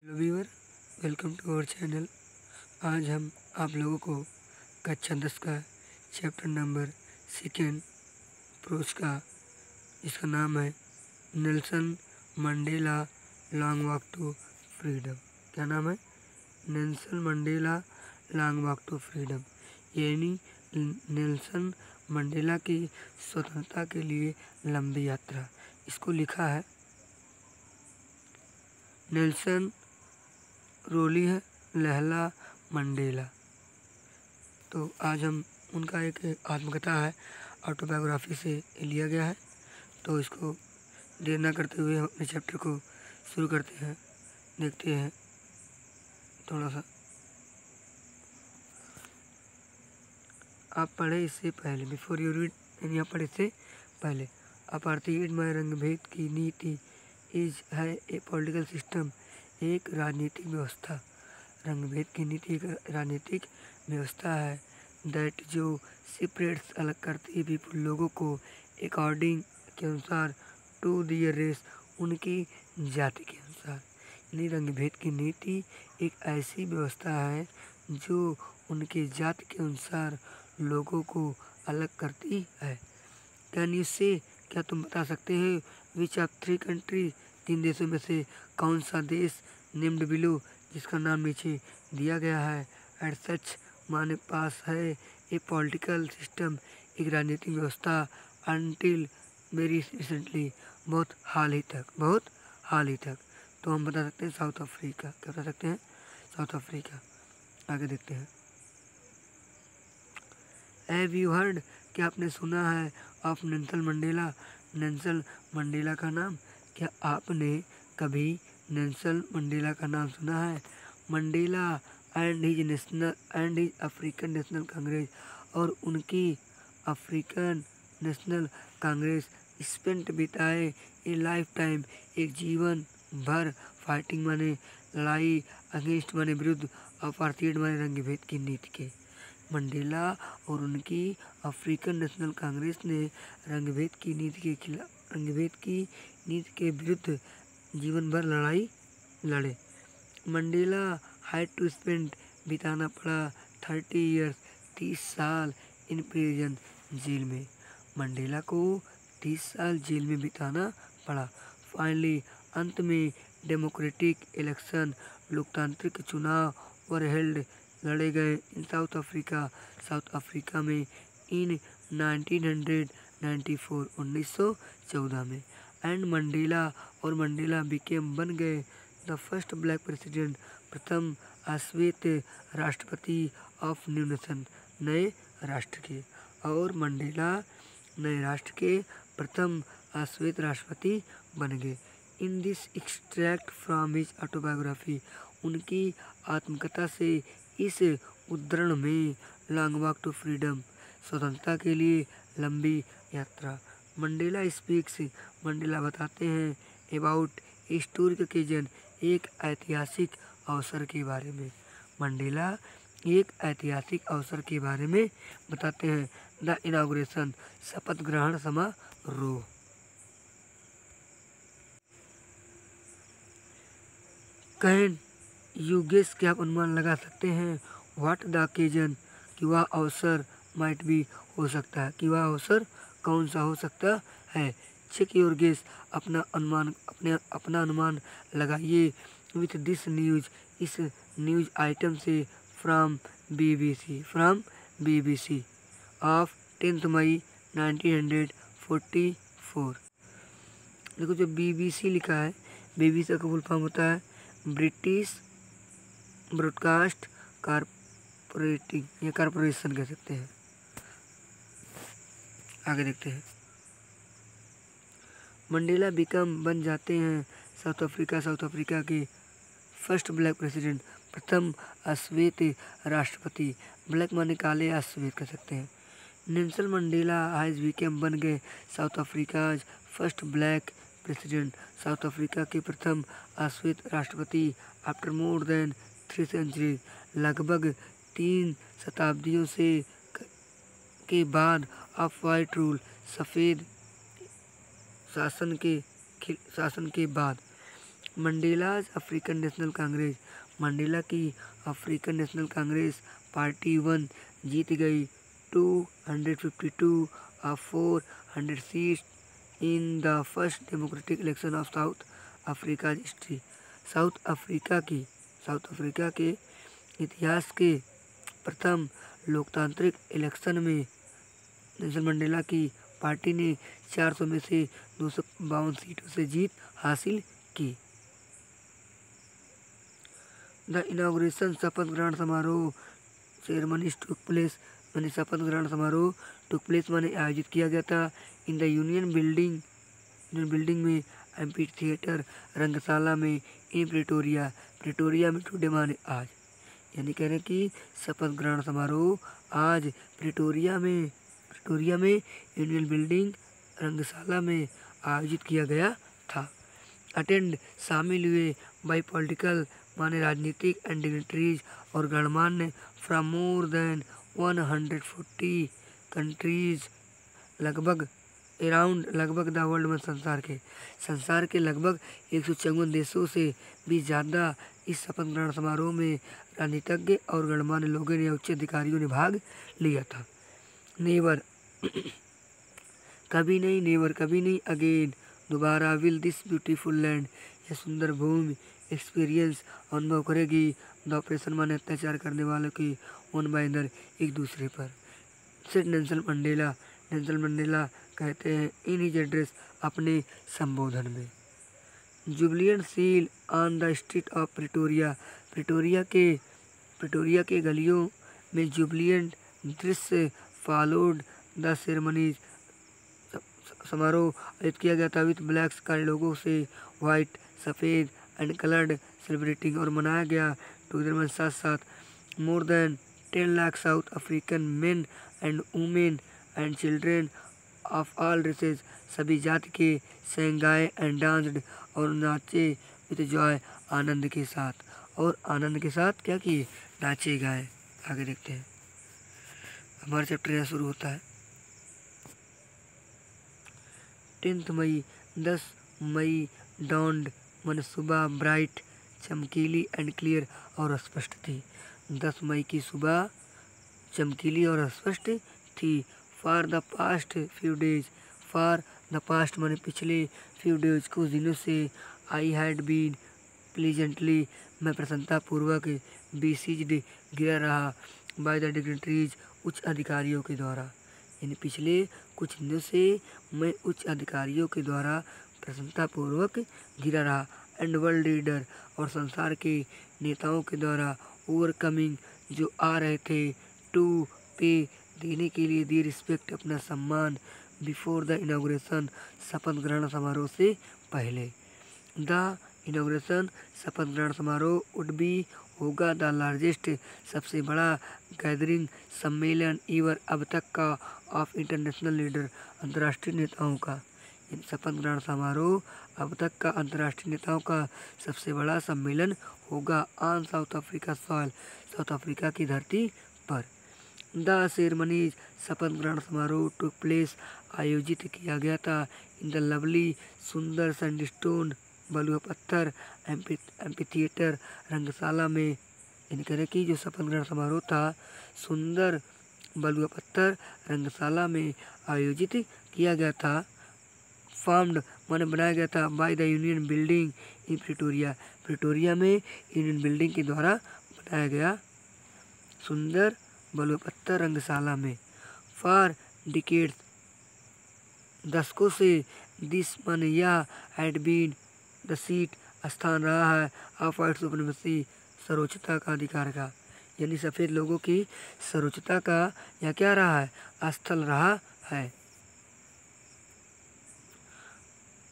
Hello viewer, welcome to our channel. आज हम आप लोगों को कक्षा 10 का चैप्टर नंबर 2 प्रोज का, इसका नाम है Nelson Mandela long walk to freedom. क्या नाम है? Nelson Mandela long walk to freedom, यानी नेल्सन मंडेला की स्वतंत्रता के लिए लंबी यात्रा। इसको लिखा है नेल्सन रोली है लहला मंडेला। तो आज हम उनका एक आत्मकथा है, ऑटोबायोग्राफी से लिया गया है। तो इसको देर न करते हुए हम अपने चैप्टर को शुरू करते हैं। देखते हैं थोड़ा सा। आप पढ़े इससे पहले, बिफोर यू रीड, यानी आप पढ़े इससे पहले। अपार्थाइड रंगभेद की नीति इज है ए पॉलिटिकल सिस्टम, एक राजनीतिक व्यवस्था। रंगभेद की नीति एक राजनीतिक व्यवस्था है दैट जो सेपरेट्स अलग करती है पीपुल लोगों को अकॉर्डिंग के अनुसार टू दियर रेस, उनकी जाति के अनुसार। यानी रंगभेद की नीति एक ऐसी व्यवस्था है जो उनके जाति के अनुसार लोगों को अलग करती है। कैन यू से, क्या तुम बता सकते हैं, विच ऑफ 3 कंट्री, 3 देशों में से कौन सा देश, नेम्ड बिलो, जिसका नाम नीचे दिया गया है, एट सच माने पास है ए पॉलिटिकल सिस्टम, एक राजनीतिक व्यवस्था, अनटिल वेरी रिसेंटली, बहुत हाल ही तक। तो हम बता सकते हैं साउथ अफ्रीका। क्या बता सकते हैं? South Africa. आगे देखते हैं। हैव यू हर्ड, क्या आपने सुना है, of Nelson Mandela, Nelson Mandela का नाम? क्या आपने कभी नेल्सन मंडेला का नाम सुना है? Mandela and his African national Congress, और उनकी अफ्रीकन नेशनल कांग्रेस स्पेंट बिताए ए लाइफ टाइम, एक जीवन भर, फाइटिंग माने लड़ाई, अगेंस्ट माने विरुद्ध, अपार्थाइड माने रंगभेद की नीति के। मंडेला और उनकी अफ्रीकन नेशनल कांग्रेस ने रंगभेद की नीति के विरुद्ध जीवन भर लड़ाई लड़े। मंडेला हैड टू स्पेंड, बिताना पड़ा, 30 ईयर्स, 30 साल, इन प्रिजन, जेल में। मंडेला को 30 साल जेल में बिताना पड़ा। फाइनली, अंत में, डेमोक्रेटिक इलेक्शन, लोकतांत्रिक चुनाव, वर हेल्ड, लड़े गए इन साउथ अफ्रीका में, इन 1994, 1914 में। एंड मंडेला, और मंडेला बिकेम, बन गए, द फर्स्ट ब्लैक प्रेसिडेंट, प्रथम अश्वेत राष्ट्रपति, ऑफ न्यू नेशन, नए राष्ट्र के। और मंडेला नए राष्ट्र के प्रथम अश्वेत राष्ट्रपति बन गए। In this extract from his autobiography, उनकी आत्मकथा से इस उद्धरण में, लॉन्ग वॉक टू फ्रीडम, स्वतंत्रता के लिए लंबी यात्रा। मंडेला स्पीक्स, मंडेला बताते हैं, अबाउट हिस्टोरिक ओकेजन, एक ऐतिहासिक अवसर के बारे में। मंडेला एक ऐतिहासिक अवसर के बारे में बताते हैं, द इनॉग्रेशन, शपथ ग्रहण समारोह। कैन यू गेस, क्या आप अनुमान लगा सकते हैं, व्हाट द ओकेजन, कि वह अवसर, माइट बी, हो सकता है, कि वह अवसर कौन सा हो सकता है। चेक योर गेस, अपना अनुमान लगाइए, विथ दिस न्यूज, इस न्यूज आइटम से, फ्रॉम BBC ऑफ 10 मई 1944। देखो जो BBC लिखा है, BBC का फुल फॉर्म होता है ब्रिटिश ब्रॉडकास्ट कॉर्पोरेटिंग, या कॉर्पोरेशन कह सकते हैं। आगे देखते हैं। मंडेला बिकम, बन जाते हैं, साउथ अफ्रीका के फर्स्ट ब्लैक प्रेसिडेंट, प्रथम अश्वेत राष्ट्रपति। ब्लैक माने काले, अश्वेत कह सकते हैं। नेल्सन मंडेला हैज बिकम, बन गए, south Africa's first black president, south Africa के प्रथम अश्वेत राष्ट्रपति, आफ्टर मोर देन 3 सेंचुरीज, लगभग 3 शताब्दियों से के बाद, ऑफ वाइट रूल, सफ़ेद शासन के बाद। Mandela's African national Congress, Mandela की अफ्रीकन नेशनल कांग्रेस पार्टी 1 जीत गई 252 of 400 seats in the first democratic election of south Africa history. South Africa के इतिहास के प्रथम लोकतांत्रिक इलेक्शन में नेल्सन मंडेला की पार्टी ने 400 में से 252 सीटों से जीत हासिल की। द इनॉग्रेशन शपथ ग्रहण समारोह सेरेमनीज टुक प्लेस माने शपथ ग्रहण समारोह टुक प्लेस माने आयोजित किया गया था इन द यूनियन बिल्डिंग में एम्पी थिएटर रंगशाला में इन प्रेटोरिया में टुडे माने आज, यानी कह रहे कि शपथ ग्रहण समारोह आज प्रेटोरिया में यूनियन बिल्डिंग रंगशाला में आयोजित किया गया था। अटेंड शामिल हुए बाई पॉलिटिकल माने राजनीतिक एंड डिग्निटरीज और गणमान्य फ्रॉम मोर देन 140 कंट्रीज लगभग द वर्ल्ड में संसार के लगभग 154 देशों से भी ज़्यादा इस शपथ ग्रहण समारोह में राजनीतिज्ञ और गणमान्य लोगों ने उच्च अधिकारियों ने भाग लिया था। नेवर कभी नहीं अगेन, दोबारा विल दिस ब्यूटीफुल लैंड, यह सुंदर भूमि एक्सपीरियंस अनुभव करेगी द ऑपरेशन माने अत्याचार करने वालों की वन बाय अदर एक दूसरे पर। सेठ नेल्सन मंडेला कहते हैं इन हिज एड्रेस अपने संबोधन में। Jubilant seal on the street of Pretoria के गलियों में जुबिलियंट दृश्य फॉलोड द सेरेमनीज, समारोह आयोजित किया गया था विथ ब्लैक्स काले लोगों से वाइट सफ़ेद एंड कलर्ड सेलिब्रेटिंग और मनाया गया टुगेदर में साथ साथ more than 10 lakh South African men and women and children of all races, सभी जाति के sang गाए एंड डांस्ड और नाचे विथ जॉय आनंद के साथ क्या किए, नाचे गाए। आगे देखते हैं, हमारा चैप्टर यहाँ शुरू होता है। 10 मई dawned मन सुबह ब्राइट चमकीली एंड क्लियर और स्पष्ट थी। 10 मई की सुबह चमकीली और स्पष्ट थी। फॉर द पास्ट माने पिछले फ्यू डेज कुछ दिनों से आई हैड बीन प्लीजेंटली मैं प्रसन्नतापूर्वक बीसीज्ड गिरा रहा बाय द डिग्निटरीज उच्च अधिकारियों के द्वारा, यानी पिछले कुछ दिनों से मैं उच्च अधिकारियों के द्वारा प्रसन्नतापूर्वक गिरा रहा एंड वर्ल्ड लीडर और संसार के नेताओं के द्वारा ओवरकमिंग जो आ रहे थे टू पे देने के लिए दी रिस्पेक्ट अपना सम्मान बिफोर द इनॉग्रेशन शपथ ग्रहण समारोह से पहले। द इनॉग्रेशन शपथ ग्रहण समारोह वुड बी होगा द लार्जेस्ट सबसे बड़ा गैदरिंग सम्मेलन ईवर अब तक का ऑफ इंटरनेशनल लीडर अंतर्राष्ट्रीय नेताओं का, शपथ ग्रहण समारोह अब तक का अंतर्राष्ट्रीय नेताओं का सबसे बड़ा सम्मेलन होगा on south Africa soil, south Africa की धरती पर। द सेरेमनीज शपथ ग्रहण समारोह टुक प्लेस आयोजित किया गया था इन द लवली सुंदर सैंडस्टोन बलुआ पत्थर एम्पी थिएटर रंगशाला में, यानी कह रहे कि जो शपथ ग्रहण समारोह था सुंदर बलुआ पत्थर रंगशाला में आयोजित किया गया था। फॉर्म्ड माने बनाया गया था by the union building in Pretoria में यूनियन बिल्डिंग के द्वारा बनाया गया सुंदर बलुआ पत्थर रंगशाला में। फॉर डिकेड्स दशकों से दिस माने यह हैड बीन द सीट स्थान रहा है ऑफ वाइट सुप्रीमेसी सर्वोच्चता का अधिकार का, यानी सफ़ेद लोगों की सर्वोच्चता का यह क्या रहा है, स्थल रहा है।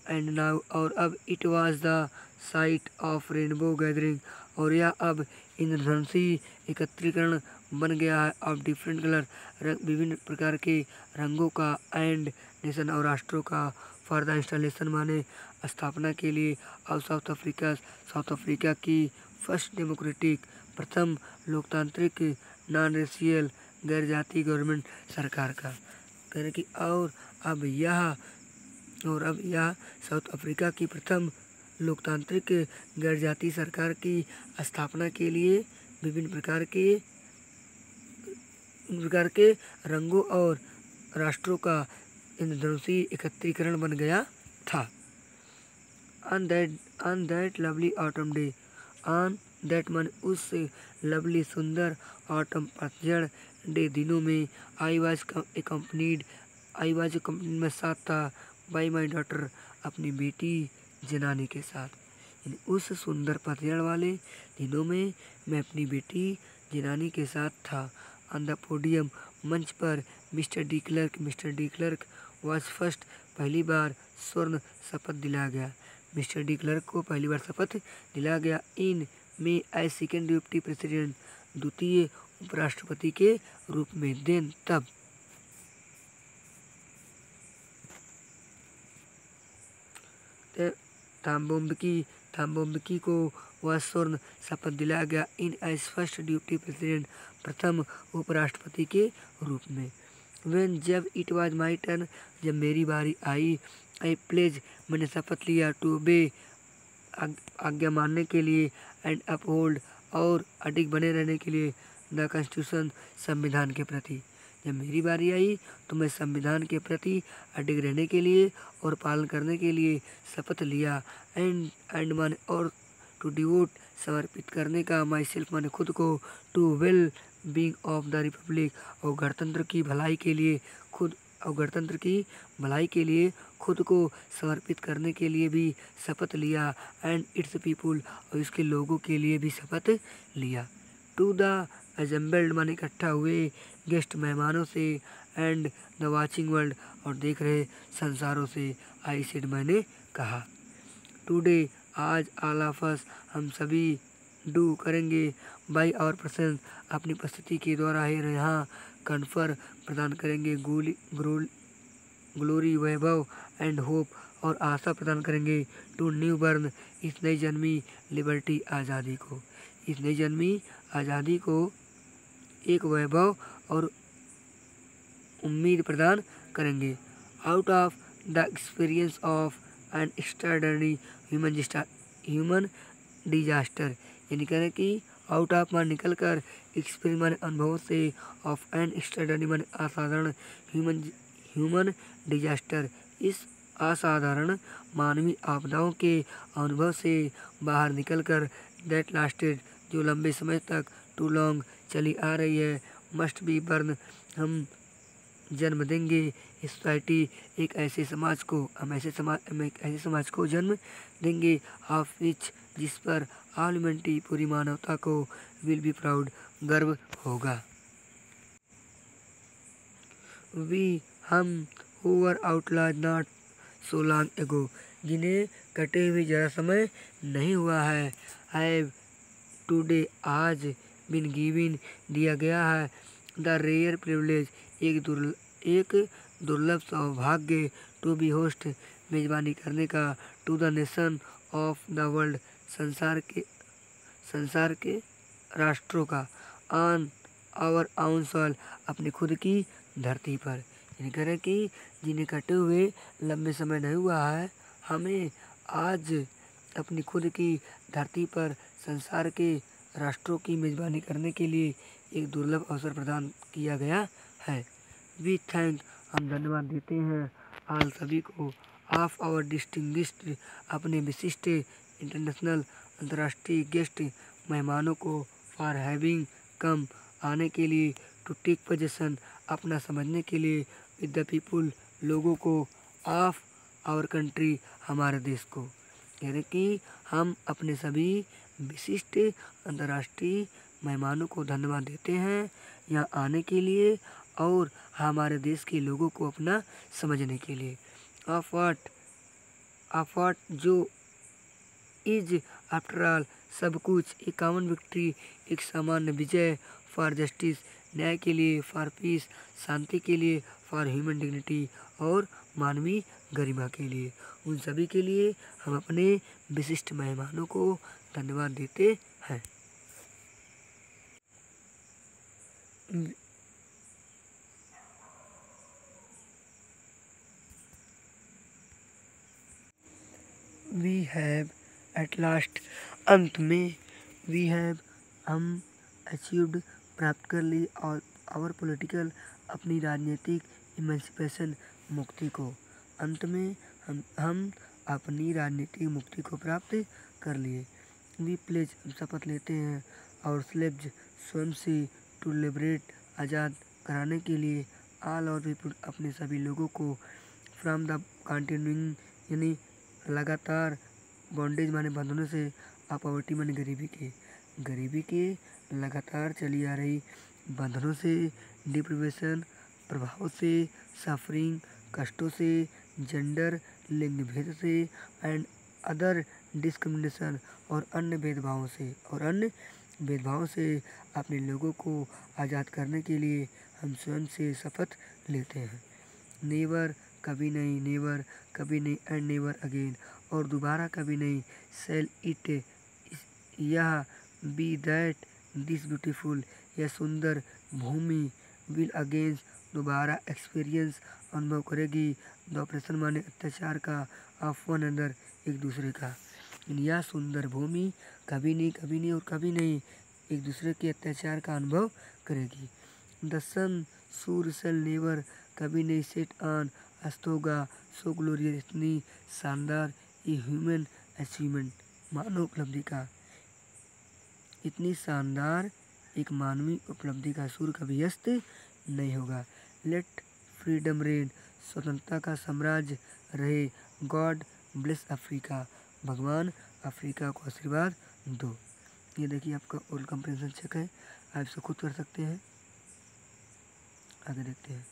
एंड नाउ और अब it was the site of rainbow gathering और यह अब इंद्रधनुषी एकत्रीकरण बन गया है ऑफ डिफरेंट कलर विभिन्न प्रकार के रंगों का एंड नेशन और राष्ट्रों का फॉर द इंस्टॉलेशन माने स्थापना के लिए ऑफ साउथ अफ्रीका की फर्स्ट डेमोक्रेटिक प्रथम लोकतांत्रिक नॉन रेशियल गैर जाति गवर्नमेंट सरकार का, कह रहे कि और अब यह साउथ अफ्रीका की प्रथम लोकतांत्रिक गैर जातीय सरकार की स्थापना के लिए विभिन्न प्रकार के रंगों और राष्ट्रों का इंद्रधनुषी एकत्रीकरण बन गया था। On that lovely autumn day, on that मन उस लवली सुंदर ऑटम पतझड़ डे दिनों में आई वॉज accompanied मैं साथ था बाई माई डॉटर अपनी बेटी जनानी के साथ। उस सुंदर पतझड़ वाले दिनों में मैं अपनी बेटी जनानी के साथ था। ऑन द पोडियम मंच पर mister de Klerk was first पहली बार स्वर्ण शपथ दिलाया गया। मिस्टर डी क्लर्क को पहली बार शपथ दिलाया गया। इन में एज सेकेंड डिप्टी प्रेसिडेंट द्वितीय उपराष्ट्रपति के रूप में। देन तब थाम्बोम्बिकी को वह स्वर्ण शपथ दिलाया गया। इन एज फर्स्ट डिप्टी प्रेसिडेंट प्रथम उपराष्ट्रपति के रूप में। वेन जब इट वॉज माई टर्न जब मेरी बारी आई, आई प्लेज मैंने शपथ लिया टू ओबे आज्ञा मानने के लिए एंड अपहोल्ड और अडिग बने रहने के लिए द कॉन्स्टिट्यूशन संविधान के प्रति। जब मेरी बारी आई तो मैं संविधान के प्रति अडिग रहने के लिए और पालन करने के लिए शपथ लिया। एंड माने और टू डिवोट समर्पित करने का माई सेल्फ माने खुद को to well being of the republic और गणतंत्र की भलाई के लिए खुद को समर्पित करने के लिए भी शपथ लिया। एंड इट्स पीपुल और इसके लोगों के लिए भी शपथ लिया। टू द असेंबल्ड माने इकट्ठा हुए गेस्ट मेहमानों से एंड द वाचिंग वर्ल्ड और देख रहे संसारों से आई सेड मैंने कहा। टुडे आज ऑल ऑफ अस हम सभी डू करेंगे बाई आवर प्रेजेंस अपनी उपस्थिति के द्वारा यहाँ कन्फर प्रदान करेंगे ग्लोरी वैभव एंड होप और आशा प्रदान करेंगे टू न्यू बर्न इस नई जन्मी लिबर्टी आज़ादी को। इस नई जन्मी आज़ादी को एक वैभव और उम्मीद प्रदान करेंगे। Out of the experience of N extraordinary human disaster यानी कह रहे कि आउट ऑफ मान निकल कर एक्सपीरियंस माने अनुभव से ऑफ एन एक्स्ट्राऑर्डिनरी माने असाधारण ह्यूमन डिजास्टर इस असाधारण मानवीय आपदाओं के अनुभव से बाहर निकलकर दैट लास्टेड जो लंबे समय तक टू लॉन्ग चली आ रही है मस्ट बी बर्न हम जन्म देंगे सोसाइटी एक ऐसे समाज को जन्म देंगे ऑफ विच जिस पर ऑल ह्यूमैनिटी पूरी मानवता को विल बी प्राउड गर्व होगा। वी हम who were outlawed not so long ago जिन्हें कटे हुए ज़्यादा समय नहीं हुआ है हैव टुडे आज बिन गिवन दिया गया है द रेयर प्रिविलेज एक दुर्लभ सौभाग्य टू बी होस्ट मेजबानी करने का to the nation of the world संसार के राष्ट्रों का ऑन आवर आउन सॉइल अपनी खुद की धरती पर। यानी कह रहे कि जिन्हें कटे हुए लंबे समय नहीं हुआ है हमें आज अपनी खुद की धरती पर संसार के राष्ट्रों की मेज़बानी करने के लिए एक दुर्लभ अवसर प्रदान किया गया है। वी थैंक हम धन्यवाद देते हैं आल सभी को ऑफ आवर डिस्टिंग्विश्ड अपने विशिष्ट इंटरनेशनल अंतर्राष्ट्रीय गेस्ट मेहमानों को फॉर हैविंग कम आने के लिए टू टेक पोजीशन अपना समझने के लिए विद द पीपुल लोगों को ऑफ आवर कंट्री हमारे देश को। यानी कि हम अपने सभी विशिष्ट अंतर्राष्ट्रीय मेहमानों को धन्यवाद देते हैं यहाँ आने के लिए और हमारे देश के लोगों को अपना समझने के लिए। ऑफ वाट जो इज आफ्टर ऑल सब कुछ एक कॉमन विक्ट्री एक सामान्य विजय फॉर जस्टिस न्याय के लिए फॉर पीस शांति के लिए फॉर ह्यूमन डिग्निटी और मानवीय गरिमा के लिए। उन सभी के लिए हम अपने विशिष्ट मेहमानों को धन्यवाद देते हैं। We have एट लास्ट, अंत में, वी हैव, हम अचीव्ड, प्राप्त कर ली, और आवर पॉलिटिकल, अपनी राजनीतिक इमेंसिपेशन, मुक्ति को। अंत में हम अपनी राजनीतिक मुक्ति को प्राप्त कर लिए। वी प्लेज, हम शपथ लेते हैं, और स्लेब्स, स्वयं से, टू लिबरेट, आज़ाद कराने के लिए, ऑल और पीपुल, अपने सभी लोगों को, फ्रॉम द कंटिन्यूइंग, यानी लगातार, बॉन्डेज माने बंधनों से, पॉवर्टी माने गरीबी के लगातार चली आ रही बंधनों से, डिप्रिवेशन, प्रभाव से, सफरिंग, कष्टों से, जेंडर, लिंग भेद से, एंड अदर डिस्क्रिमिनेशन, और अन्य भेदभावों से अपने लोगों को आज़ाद करने के लिए हम स्वयं से शपथ लेते हैं। नेवर, कभी नहीं, नेवर, कभी नहीं, एंड नेवर अगेन, और दोबारा कभी नहीं, सेल इट, यह, बी दैट, दिस ब्यूटीफुल, यह सुंदर भूमि, विल अगेंस, दोबारा, एक्सपीरियंस, अनुभव करेगी, द ऑपरेशन माने अत्याचार का, ऑफ वन अनदर, एक दूसरे का। यह सुंदर भूमि कभी नहीं और कभी नहीं एक दूसरे के अत्याचार का अनुभव करेगी। द सन, सूर्य, सेल नेवर, कभी नहीं, सेट ऑन, अस्त होगा, सो ग्लोरियस, इतनी शानदार, ये ह्यूमन अचीवमेंट, मानव उपलब्धि का, इतनी शानदार एक मानवीय उपलब्धि का सूर्य कभी अस्त नहीं होगा। लेट फ्रीडम रेन, स्वतंत्रता का साम्राज्य रहे, गॉड ब्लेस अफ्रीका, भगवान अफ्रीका को आशीर्वाद दो। ये देखिए आपका ओल्ड कंप्रेंशन चेक है, आप इसे खुद कर सकते हैं। आगे देखते हैं।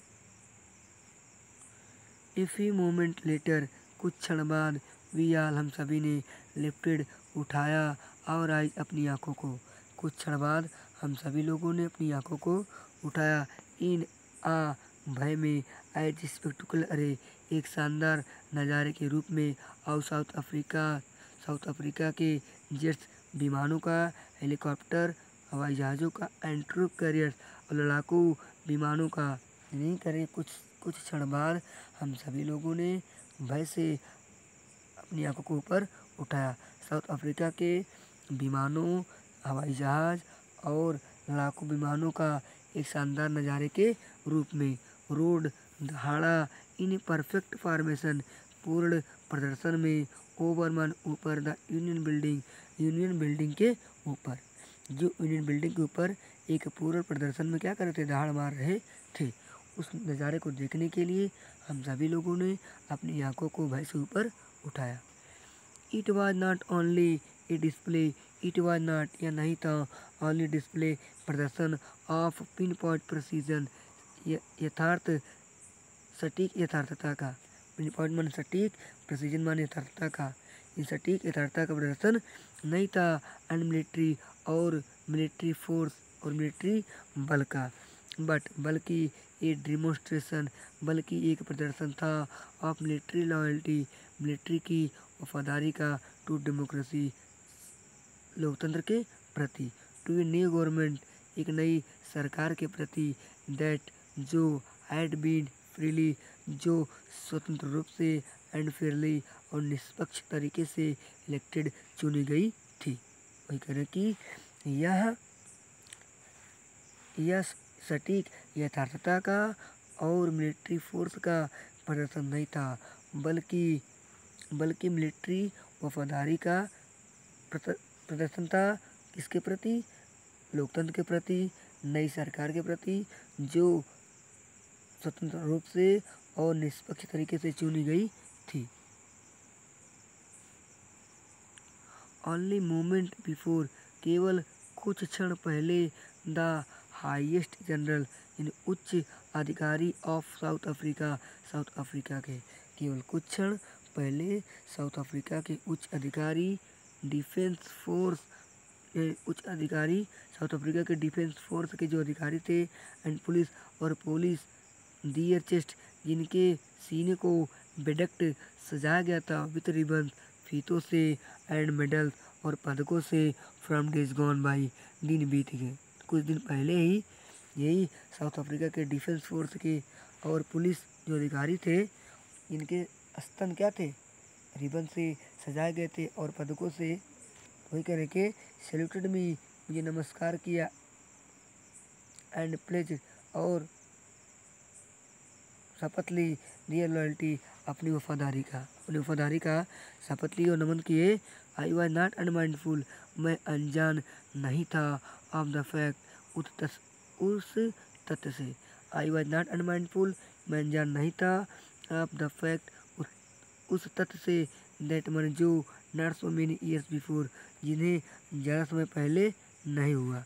ए फ्यू मोमेंट लेटर, कुछ क्षण बाद, वी आल, हम सभी ने, लिफ्टेड, उठाया, और आइज, अपनी आँखों को, कुछ क्षण बाद हम सभी लोगों ने अपनी आँखों को उठाया, इन आ, भय में, एज स्पेक्टिकल अरे, एक शानदार नज़ारे के रूप में, और साउथ अफ्रीका के जेट्स, विमानों का, हेलीकॉप्टर, हवाई जहाज़ों का, एंड ट्रूप कैरियर्स, और लड़ाकू विमानों का। नहीं करे कुछ क्षण बाद हम सभी लोगों ने भय से अपनी आंखों को ऊपर उठाया। साउथ अफ्रीका के विमानों, हवाई जहाज़ और लड़ाकू विमानों का एक शानदार नज़ारे के रूप में, रोड, दहाड़ा, इन परफेक्ट फॉर्मेशन, पूर्ण प्रदर्शन में, ओवरमन, ऊपर, द यूनियन बिल्डिंग के ऊपर, जो यूनियन बिल्डिंग के ऊपर एक पूर्ण प्रदर्शन में क्या कर रहे थे, दहाड़ मार रहे थे। उस नज़ारे को देखने के लिए हम सभी लोगों ने अपनी आंखों को भय से ऊपर उठाया। It was not only A display, it was not, यह नहीं था, ओनली डिस्प्ले, प्रदर्शन, ऑफ पिन पॉइंट प्रिसीजन, सटीक यथार्थता का, पिन पॉइंट माने सटीक, प्रिसीजन माने यथार्थता का, इन सटीक यथार्थता का प्रदर्शन नहीं था, एंड मिलिट्री, और मिलिट्री फोर्स, और मिलिट्री बल का, बल्कि ए डिमोन्स्ट्रेशन, बल्कि एक प्रदर्शन था, ऑफ मिलिट्री लॉयल्टी, मिलिट्री की वफादारी का, टू डेमोक्रेसी, लोकतंत्र के प्रति, टू ए न्यू गवर्नमेंट, एक नई सरकार के प्रति, दैट, जो, हैड बीन फ्रीली, जो स्वतंत्र रूप से, एंड फेयरली, और निष्पक्ष तरीके से, इलेक्टेड, चुनी गई थी। वही करें कि यह सटीक यथार्थता का और मिलिट्री फोर्स का प्रदर्शन नहीं था, बल्कि मिलिट्री वफादारी का प्रदर्शन था। किसके प्रति? लोकतंत्र के प्रति, नई सरकार के प्रति, जो स्वतंत्र रूप से और निष्पक्ष तरीके से चुनी गई थी। ओनली मोमेंट बिफोर, केवल कुछ क्षण पहले, द हाईएस्ट जनरल, यानी उच्च अधिकारी ऑफ साउथ अफ्रीका के, केवल कुछ क्षण पहले साउथ अफ्रीका के उच्च अधिकारी, डिफेंस फोर्स, उच्च अधिकारी, साउथ अफ्रीका के डिफेंस फोर्स के जो अधिकारी थे, एंड पुलिस, दियर चेस्ट, जिनके सीने को बेडक्ट सजाया गया था, विथ रिबन, फीतों से, एंड मेडल्स, और पदकों से, फ्रॉम डेज गॉन बाई, दिन बीत गए। कुछ दिन पहले ही यही साउथ अफ्रीका के डिफेंस फोर्स के और पुलिस जो अधिकारी थे, इनके स्तन क्या थे? रिबन से सजाए गए थे और पदकों से वही कह रहे कि सैल्यूटेड मी, मुझे नमस्कार किया, एंड प्लेज, और शपथ ली, रियल लॉयल्टी, अपनी वफादारी का शपथ ली और नमन किए। आई वॉज नॉट अनमाइंडफुल, मैं अनजान नहीं था, ऑफ द फैक्ट, उस तथ्य से। आई वॉज नॉट अनमाइंडफुल, मैं अनजान नहीं था, ऑफ द फैक्ट, उस तथ्य से, दैट मन जो, not so many years before, जिन्हें ज़्यादा समय पहले नहीं हुआ,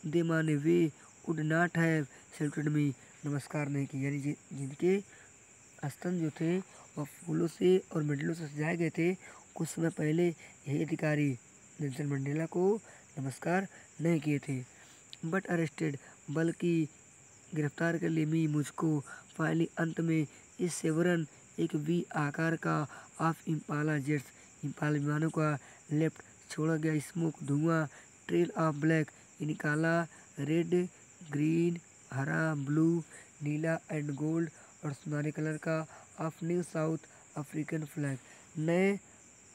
दे माने वे, वुड नॉट हैव सैल्यूटेड मी, नमस्कार नहीं किया, यानी जिनके स्तन जो थे वह फूलों से और मेडलों से सजाए गए थे, कुछ समय पहले यही अधिकारी नेल्सन मंडेला को नमस्कार नहीं किए थे। बट अरेस्टेड, बल्कि गिरफ्तार कर लिए मी, मुझको, फाइनली अंत में, इस सेवरन, एक वी आकार का, ऑफ इम्पाला जेट्स, इम्पाला विमानों का, लेफ्ट, छोड़ा गया, स्मोक, धुआं, ट्रेल ऑफ ब्लैक, यानी काला, रेड, ग्रीन, हरा, ब्लू, नीला एंड गोल्ड, और सुनहरे कलर का, of new south African flag, नए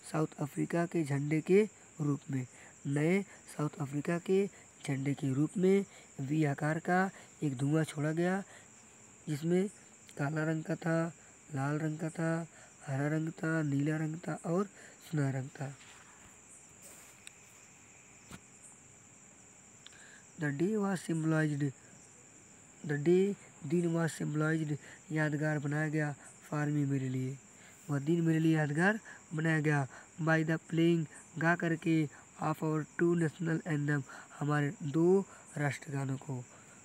साउथ अफ्रीका के झंडे के रूप में, नए साउथ अफ्रीका के झंडे के रूप में वी आकार का एक धुआं छोड़ा गया, जिसमें काला रंग का था, लाल रंग का था, हरा रंग था, नीला रंग था और सुनहरा रंग था। The day was symbolised, the day, दिन वॉज सिम्बलाइज्ड, यादगार बनाया गया, फॉर मी, मेरे लिए, वह दिन मेरे लिए यादगार बनाया गया, बाय द प्लेइंग, गा करके, of our two national anthem, हमारे दो राष्ट्रगानों को,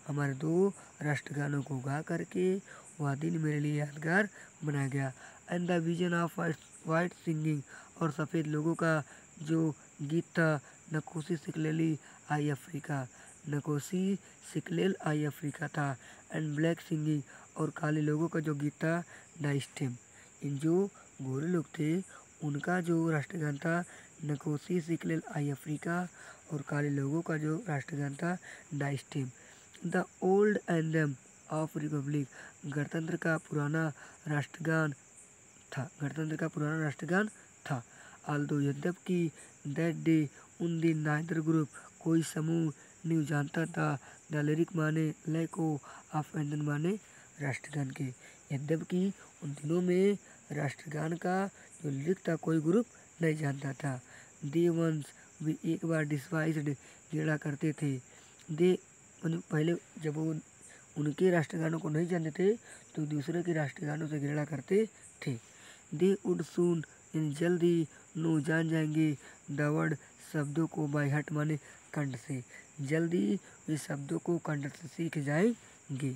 हमारे दो राष्ट्रगानों को गा करके वह दिन मेरे लिए यादगार बनाया गया। And the vision of white singing, और सफ़ेद लोगों का जो गीत था, नकोसी सिकलेली आई अफ्रीका, नकोसी सिकलेल आई अफ्रीका था, एंड ब्लैक सिंगिंग, और काले लोगों का जो गीत था, डाइस्टेम, इन जो गोरे लोग थे उनका जो राष्ट्रगान था नकोसी सिकलेल आई अफ्रीका, और काले लोगों का जो राष्ट्रगान था Die Stem. The old anthem of republic, गणतंत्र का पुराना राष्ट्रगान था, गणतंत्र का पुराना राष्ट्रगान था। आल्दो, यद्यपि, दैट डे, उन दिन, नाइदर ग्रुप, कोई समूह, न्यू, जानता था, द लिरिक माने लय को, ऑफ एंथम माने राष्ट्रगान के, यद्यपि उन दिनों में राष्ट्रगान का जो लिरिक था कोई ग्रुप नहीं जानता था। दे वंस, वे एक बार, डिस्वाइज्ड, गेड़ा करते थे, दे, पहले जब वो उनके राष्ट्रगानों को नहीं जानते थे तो दूसरे के राष्ट्रगानों से गेड़ा करते थे। दे वुड सून, यानी जल्द ही, नो, जान जाएंगे, द वर्ड, शब्दों को, बाय हार्ट माने कंठ से, जल्दी वे शब्दों को कंठ से सीख जाएंगे।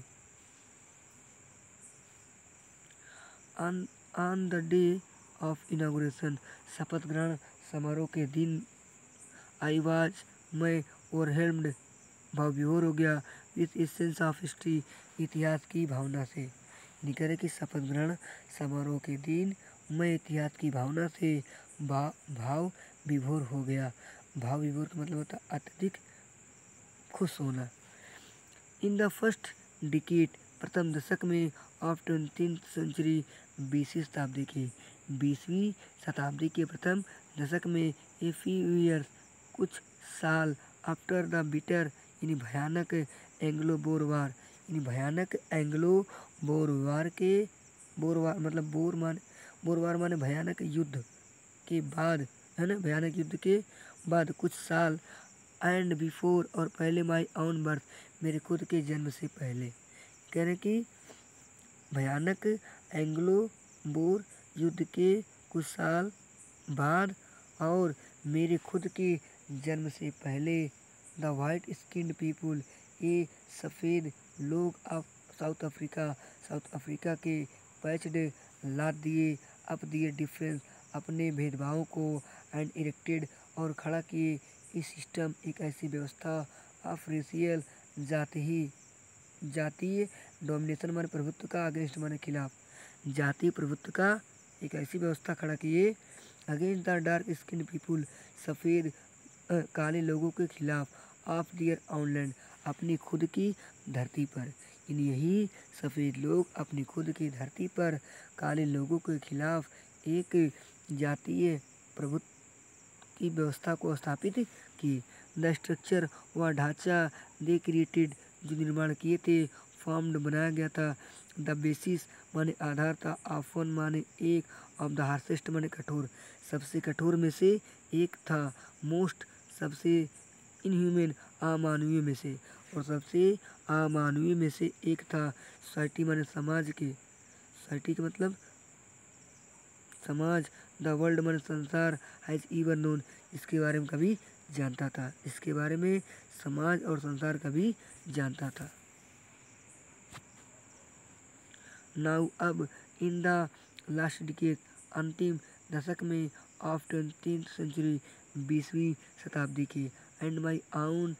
On the day of inauguration, शपथ ग्रहण समारोह के दिन, आई वाज, मैं, ओवरहेल्म्ड, भाव विभोर हो गया, with a sense of history, इतिहास की भावना से, निकरे कि शपथ ग्रहण समारोह के दिन मैं इतिहास की भावना से भाव विभोर हो गया। भाव विभोर का मतलब होता है अत्यधिक खुश होना। इन द फर्स्ट डिकेड, प्रथम दशक में, ऑफ 20th सेंचुरी, 20वीं शताब्दी के, 20वीं शताब्दी के प्रथम दशक में, ए फ्यू ईयर्स, कुछ साल, आफ्टर द बिटर, यानी भयानक एंग्लो बोर वार, यानी भयानक एंग्लो बोर वार के, बोर वार मतलब बोर वार माने भयानक युद्ध के बाद, है ना, भयानक युद्ध के बाद कुछ साल, एंड बिफोर, और पहले, माई ऑन बर्थ, मेरे खुद के जन्म से पहले, कह रहे कि भयानक एंग्लो बोर युद्ध के कुछ साल बाद और मेरे खुद के जन्म से पहले, द वाइट स्किन्ड पीपुल, ये सफ़ेद लोग ऑफ साउथ अफ्रीका के, पैच्ड, लाद दिए, अप दिए डिफरेंस, अपने भेदभावों को, एंड इरेक्टेड, और खड़ा किए, इस सिस्टम, एक ऐसी व्यवस्था, ऑफ रेशियल, जातीय डोमिनेशन माने प्रभुत्व का, अगेंस्ट माने खिलाफ, जातीय प्रभुत्व का एक ऐसी व्यवस्था खड़ा किए, against the dark skin people, सफ़ेद काले लोगों के खिलाफ, ऑफ दियर ऑन लैंड, अपनी खुद की धरती पर, इन यही सफ़ेद लोग अपनी खुद की धरती पर काले लोगों के खिलाफ एक जातीय प्रभुत्व की व्यवस्था को स्थापित की। द स्ट्रक्चर व ढांचा दे क्रिएटेड जो निर्माण किए थे, फॉर्म्ड बनाया गया था। द बेसिस माने आधार था, ऑफन माने एक, ऑफ द हार्सेस्ट माने कठोर, सबसे कठोर में से एक था। मोस्ट सबसे इनह्यूमन अमानवीय में से, और सबसे अमानवीय में से एक था। सोसाइटी माने समाज के, सोसाइटी का मतलब समाज। द वर्ल्ड माने संसार, हैज इवन नोन इसके बारे में कभी जानता था, इसके बारे में समाज और संसार कभी जानता था। नाउ अब इन द लास्ट डिकेड अंतिम दशक में ऑफ 20th सेंचुरी 20वीं शताब्दी के, एंड माई आउन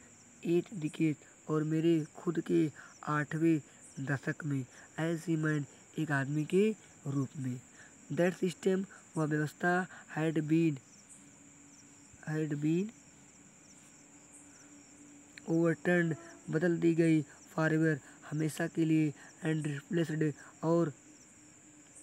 8th डिकेड और मेरे खुद के 8वें दशक में, एज ए मैन एक आदमी के रूप में। दैट सिस्टम वह व्यवस्था हैड बीन ओवरटर्न्ड बदल दी गई, फॉरएवर हमेशा के लिए, एंड रिप्लेस्ड और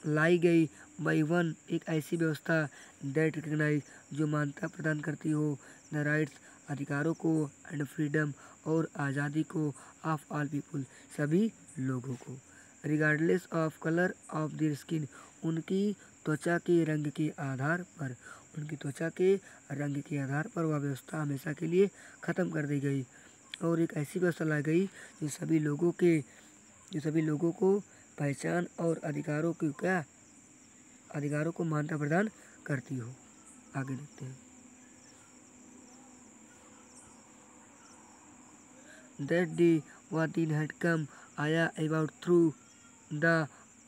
लाई गई, बाई वन एक ऐसी व्यवस्था, दैट रिकग्नाइज जो मान्यता प्रदान करती हो, द राइट्स अधिकारों को, एंड फ्रीडम और आज़ादी को, ऑफ ऑल पीपुल सभी लोगों को, regardless of colour of their skin उनकी त्वचा के रंग के आधार पर, उनकी त्वचा के रंग के आधार पर वह व्यवस्था हमेशा के लिए ख़त्म कर दी गई, और एक ऐसी व्यवस्था लाई गई जो सभी लोगों को पहचान और अधिकारों को मान्यता प्रदान करती हो। आगे देखते हैं। दैट डे वह दिन हैड कम आया about through the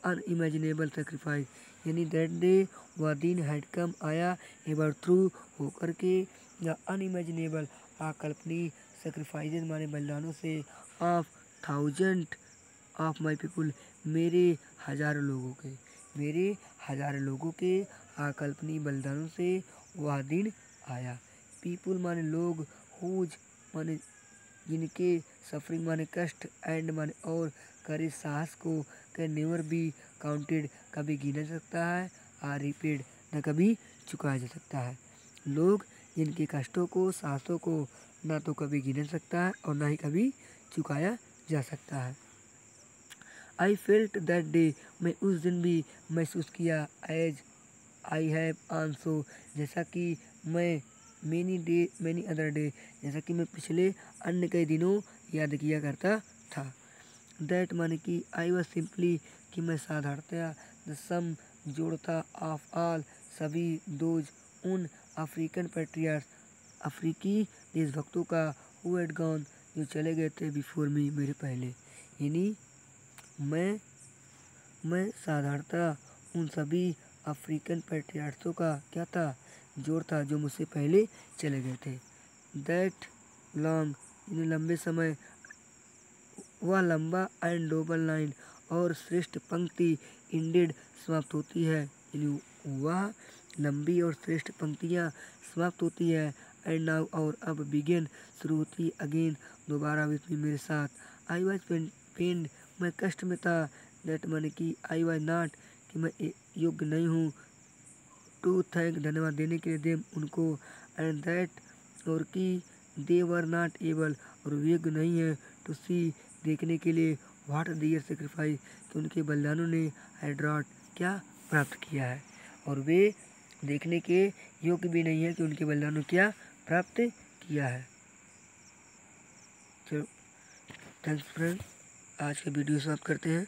unimaginable sacrifice, यानी दैट डे वह दिन हैड कम आया अबाउट थ्रू होकर के, द अनइमेजिनेबल अकल्पनीय, सेक्रीफाइसेस माने बलिदानों से, of thousand of my people मेरे हजारों लोगों के अकल्पनीय बलिदानों से वह दिन आया। पीपुल माने लोग, हुज माने जिनके, सफरिंग माने कष्ट, एंड माने और, करेज साहस को, कैन नेवर बी काउंटेड कभी गिना जा सकता है, आर रिपेड न कभी चुकाया जा सकता है। लोग जिनके कष्टों को, साहसों को ना तो कभी गिना जा सकता है और ना ही कभी चुकाया जा सकता है। आई फेल्ट दैट डे मैं उस दिन भी महसूस किया, एज आई हैव आल्सो जैसा कि मैं, मैनी अदर डे जैसा कि मैं पिछले अन्य कई दिनों याद किया करता था। दैट माने कि, आई वॉज सिंपली कि मैं साधारणतया, द सम जोड़ था, ऑफ ऑल सभी, दोज उन, अफ्रीकन पैट्रियार्ड्स अफ्रीकी देशभक्तों का, हु हैड गॉन जो चले गए थे, बिफोर मी मेरे पहले, यानी मैं साधारणतः उन सभी अफ्रीकन पैट्रियार्ड्सों का क्या था, जोड़ था जो मुझसे पहले चले गए थे। दैट लॉन्ग यानी लंबे समय, वह लंबा, एंड डबल लाइन और श्रेष्ठ पंक्ति, इंडेड समाप्त होती है, यानी वह लंबी और श्रेष्ठ पंक्तियाँ समाप्त होती है, एंड नाउ और अब, बिगेन शुरू होती, अगेन दोबारा, विथ मी मेरे साथ। आई वॉज पेन्ड मैं कष्ट में था, दैट माने कि, आई वॉज नॉट कि मैं योग्य नहीं हूँ, टू थैंक धन्यवाद देने के लिए, देम उनको, एंड दैट और कि, दे वर नॉट एबल और योग्य नहीं है, टू सी देखने के लिए, व्हाट देयर सेक्रीफाइस कि उनके बलिदानों ने, हैड रॉट क्या प्राप्त किया है, और वे देखने के योग्य भी नहीं है कि उनके बलिदानों क्या प्राप्त किया है। चलो थैंक्स फ्रेंड, आज का वीडियो समाप्त करते हैं।